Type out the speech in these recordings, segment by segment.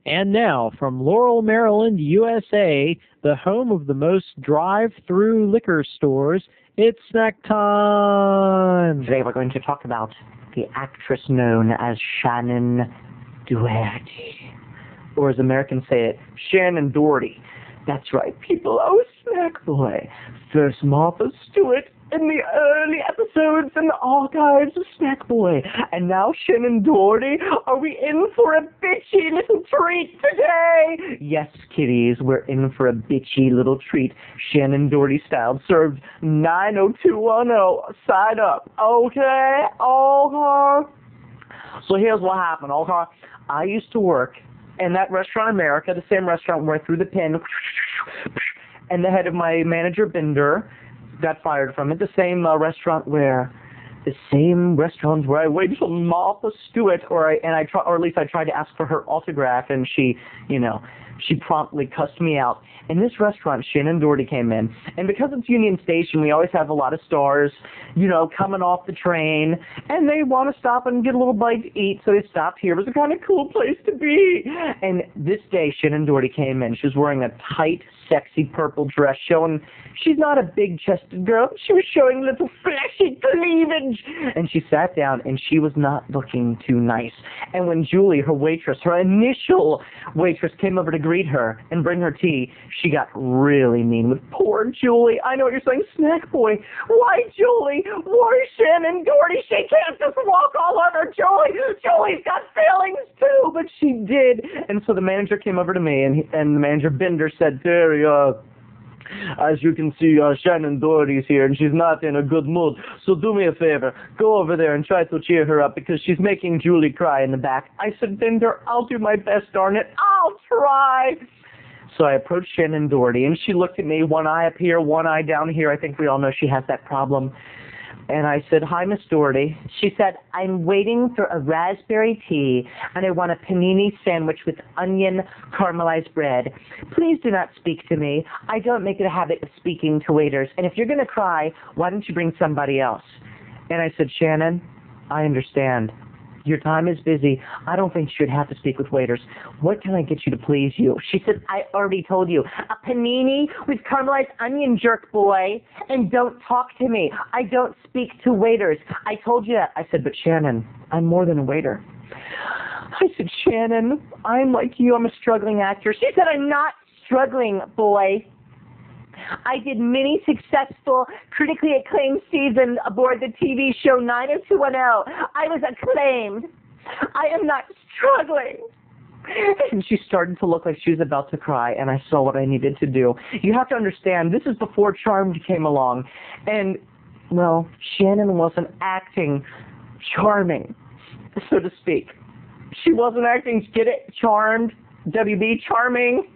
And now, from Laurel, Maryland, USA, the home of the most drive-through liquor stores, it's snack time! Today we're going to talk about the actress known as Shannon Doherty. Or as Americans say it, Shannon Doherty. That's right, people. Oh, Snackboy. First Martha Stewart in the early episodes in the archives of Snackboy. And now Shannon Doherty. Are we in for a bitchy little treat today? Yes, kiddies, we're in for a bitchy little treat. Shannon Doherty style. Served 90210. Side up. Okay? Okay. So here's what happened, okay? I used to work in that restaurant America, the same restaurant where I threw the pin, and the head of my manager, Bender, got fired from it. The same restaurant where I waited for Martha Stewart, or at least I tried to ask for her autograph, and she promptly cussed me out. In this restaurant, Shannon Doherty came in, and because it's Union Station, we always have a lot of stars, coming off the train, and they want to stop and get a little bite to eat, so they stopped here. It was a kind of cool place to be. And this day, Shannon Doherty came in. She was wearing a tight, sexy purple dress, showing she's not a big-chested girl. She was showing little fleshy cleavage. And she sat down, and she was not looking too nice. And when Julie, her waitress, her initial waitress, came over to greet her and bring her tea, she got really mean with poor Julie. I know what you're saying, Snackboy. Why Julie? Why Shannon Doherty? She can't just walk all over Julie. Julie's got feelings too, but she did. And so the manager came over to me, and the manager, Bender, said, Terry, as you can see, Shannon Doherty's here, and she's not in a good mood. So do me a favor. Go over there and try to cheer her up, because she's making Julie cry in the back. I said, Bender, I'll do my best, darn it. I'll try. So I approached Shannon Doherty, and she looked at me, one eye up here, one eye down here. I think we all know she has that problem. And I said, hi, Miss Doherty. She said, I'm waiting for a raspberry tea, and I want a panini sandwich with onion caramelized bread. Please do not speak to me. I don't make it a habit of speaking to waiters. And if you're going to cry, why don't you bring somebody else? And I said, Shannon, I understand. Your time is busy. I don't think you should have to speak with waiters. What can I get you to please you? She said, I already told you. A panini with caramelized onion, jerk boy. And don't talk to me. I don't speak to waiters. I told you that. I said, but Shannon, I'm more than a waiter. I said, Shannon, I'm like you. I'm a struggling actor. She said, I'm not struggling, boy. I did many successful, critically acclaimed seasons aboard the TV show 90210. I was acclaimed. I am not struggling. And she started to look like she was about to cry, and I saw what I needed to do. You have to understand, this is before Charmed came along. And, well, Shannon wasn't acting charming, so to speak. She wasn't acting, get it, charmed, WB, charming.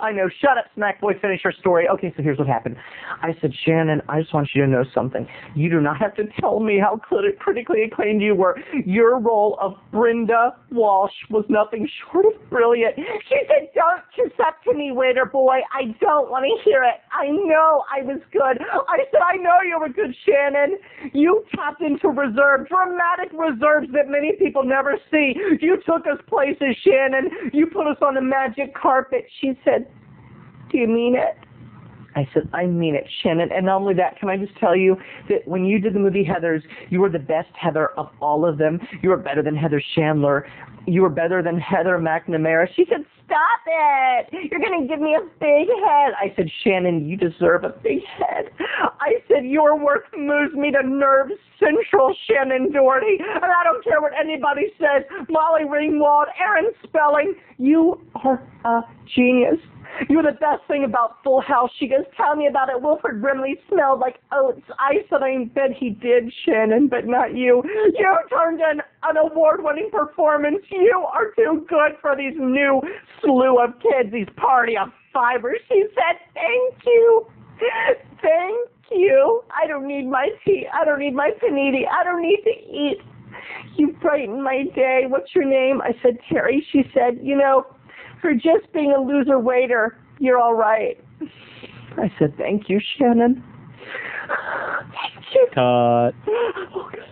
I know. Shut up, Snackboy. Finish her story. Okay, so here's what happened. I said, Shannon, I just want you to know something. You do not have to tell me how critically acclaimed you were. Your role of Brenda Walsh was nothing short of brilliant. She said, don't kiss up to me, waiter boy. I don't want to hear it. I know I was good. I said, I know you were good, Shannon. You tapped into reserve, dramatic reserves that many people never see. You took us places, Shannon. You put us on a magic carpet. She said, do you mean it? I said, I mean it, Shannon. And not only that, can I just tell you that when you did the movie Heathers, you were the best Heather of all of them. You were better than Heather Chandler. You were better than Heather McNamara. She said, stop it. You're going to give me a big head. I said, Shannon, you deserve a big head. I said, your work moves me to nerve central, Shannon Doherty. And I don't care what anybody says. Molly Ringwald, Aaron Spelling, you are a genius. You're the best thing about Full House. She goes, tell me about it. Wilford Brimley smelled like oats. I said, I bet he did, Shannon, but not you. You turned in an award-winning performance. You are too good for these new slew of kids, these party of fibers. She said, thank you. Thank you. I don't need my tea. I don't need my panini. I don't need to eat. You brighten my day. What's your name? I said, Terry. She said, for just being a loser waiter, you're all right. I said, thank you, Shannon. Thank you. Cut. Oh, God.